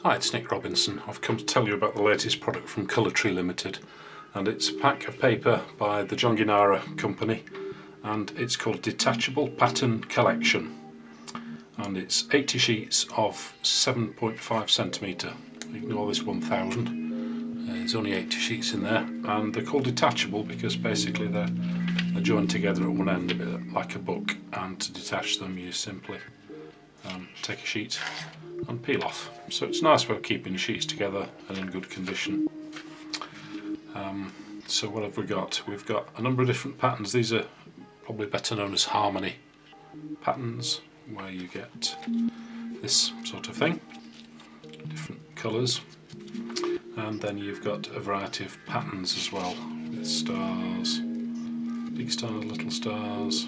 Hi, it's Nick Robinson. I've come to tell you about the latest product from Colour Tree Limited, and it's a pack of paper by the Jonginara company, and it's called Detachable Pattern Collection, and it's 80 sheets of 7.5 centimetre. Ignore this 1000. There's only 80 sheets in there, and they're called detachable because basically they're joined together at one end a bit like a book, and to detach them you simply take a sheet and peel off. So it's a nice way of keeping sheets together and in good condition. So what have we got? We've got a number of different patterns. These are probably better known as harmony patterns, where you get this sort of thing, different colours, and then you've got a variety of patterns as well, with stars, big stars, little stars.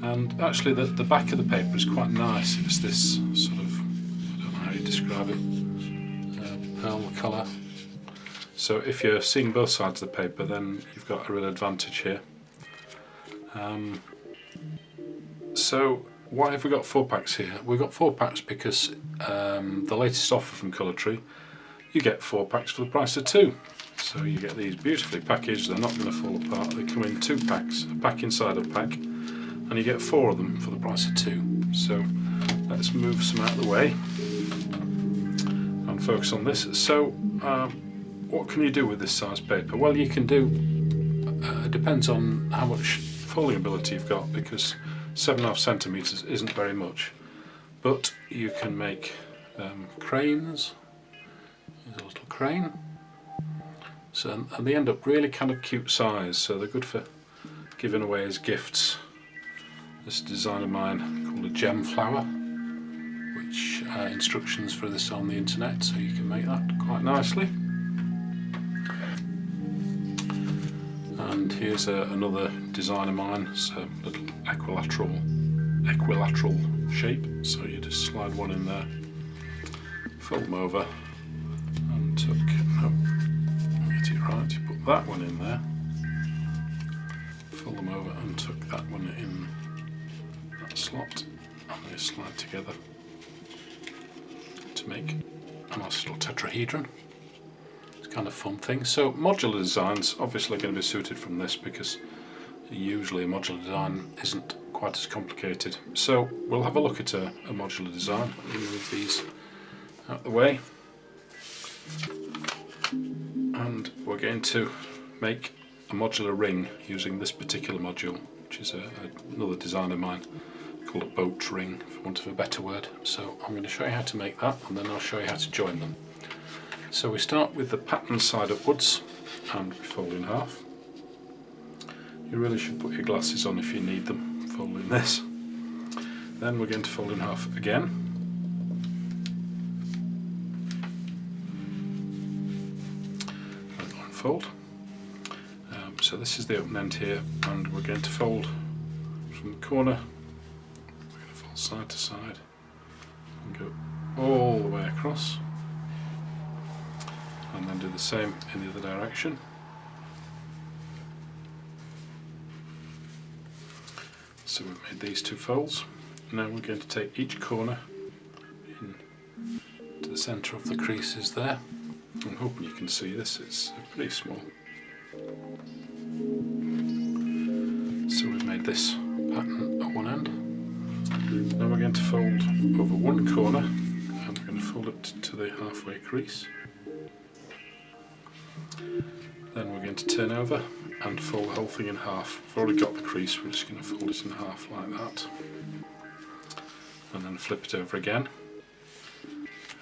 And actually the back of the paper is quite nice. It's this sort of, I don't know how you describe it, pearl colour. So if you're seeing both sides of the paper, then you've got a real advantage here. So why have we got 4 packs here? We've got 4 packs because the latest offer from Colour Tree, you get 4 packs for the price of 2. So you get these beautifully packaged, they're not going to fall apart. They come in 2 packs, a pack inside a pack, and you get 4 of them for the price of 2. So let's move some out of the way and focus on this. So what can you do with this size paper? Well, you can do, it depends on how much folding ability you've got, because 7.5 centimetres isn't very much, but you can make cranes. Here's a little crane. So, and they end up really kind of cute size, so they're good for giving away as gifts. This design of mine called a gem flower, which instructions for this on the internet, so you can make that quite nicely. And here's another design of mine. It's a little equilateral shape, so you just slide one in there, fold them over, and tuck. No, get it right. You put that one in there, fold them over, and tuck that one in that slot, and they slide together to make a nice little tetrahedron. Kind of fun thing. So modular designs obviously going to be suited from this, because usually a modular design isn't quite as complicated. So we'll have a look at a modular design. Let me move these out of the way, and we're going to make a modular ring using this particular module, which is another design of mine called a boat ring, for want of a better word. So I'm going to show you how to make that, and then I'll show you how to join them. So we start with the pattern side upwards, and we fold in half. You really should put your glasses on if you need them, folding this. Then we're going to fold in half again. And unfold. So this is the open end here, and we're going to fold from the corner. We're going to fold side to side and go all the way across. And then do the same in the other direction. So we've made these 2 folds. Now we're going to take each corner in to the centre of the creases there. I'm hoping you can see this, it's pretty small. So we've made this pattern at one end. Now we're going to fold over one corner, and we're going to fold it to the halfway crease. Then we're going to turn over and fold the whole thing in half. We've already got the crease, we're just going to fold it in half like that. And then flip it over again.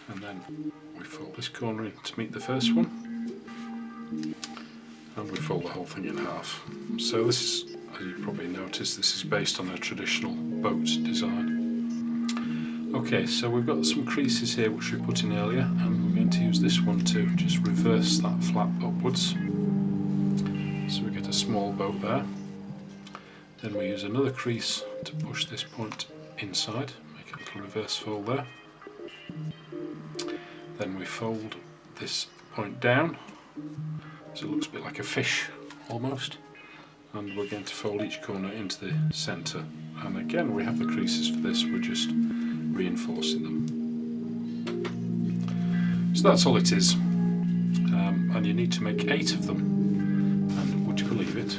And then we fold this corner in to meet the first one. And we fold the whole thing in half. So this is, as you probably noticed, this is based on a traditional boat design. Okay, so we've got some creases here which we put in earlier, and we're going to use this one to just reverse that flap upwards. So we get a small boat there. Then we use another crease to push this point inside, make a little reverse fold there. Then we fold this point down, so it looks a bit like a fish almost. And we're going to fold each corner into the centre. And again, we have the creases for this, we're just reinforcing them. So that's all it is, and you need to make 8 of them, and would you believe it,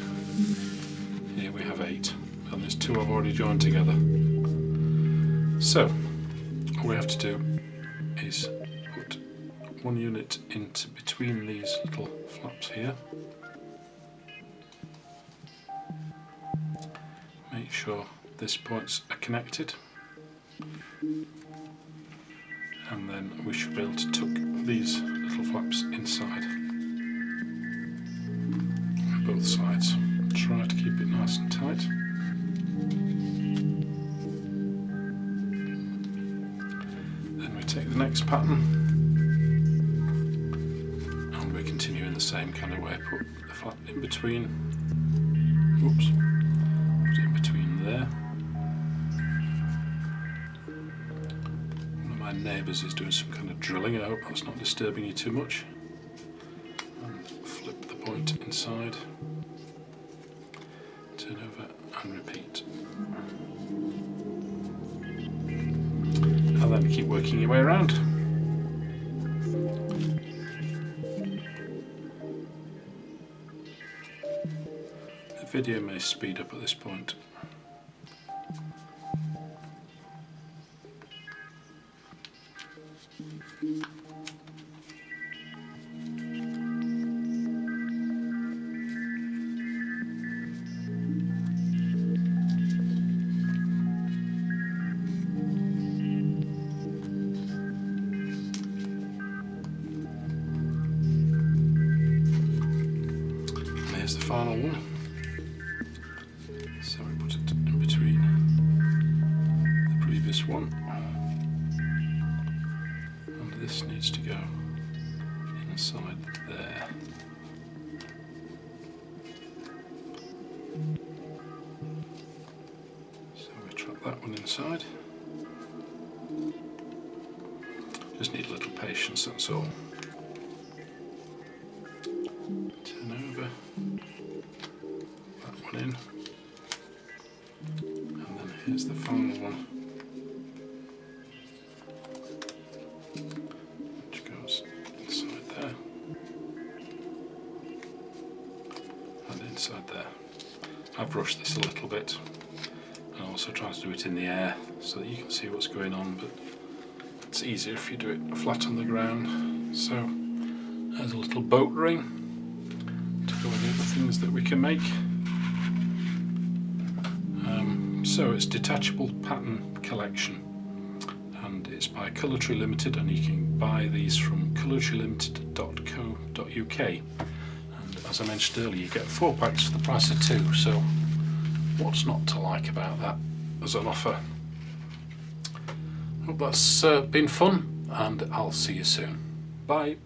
here we have 8, and there's 2 I've already joined together. So all we have to do is put 1 unit into between these little flaps here, make sure these points are connected, and then we should be able to tuck these little flaps inside on both sides. Try to keep it nice and tight. Then we take the next pattern and we continue in the same kind of way. Put the flap in between, oops, put it in between there. My neighbours is doing some kind of drilling, I hope that's not disturbing you too much. And flip the point inside, turn over and repeat. And then keep working your way around. The video may speed up at this point. Here's the final one. So we put it in between the previous one, and this needs to go inside there. So we trap that one inside. Just need a little patience, that's all. Turn over, that one in, and then here's the final one, which goes inside there and inside there. I've rushed this a little bit and also trying to do it in the air so that you can see what's going on, but it's easier if you do it flat on the ground. So there's a little boat ring to go with the other things that we can make. So it's Detachable Pattern Collection, and it's by Colour Tree Limited, and you can buy these from colourtreelimited.co.uk. And as I mentioned earlier, you get 4 packs for the price of 2, so what's not to like about that as an offer? Hope that's been fun, and I'll see you soon. Bye.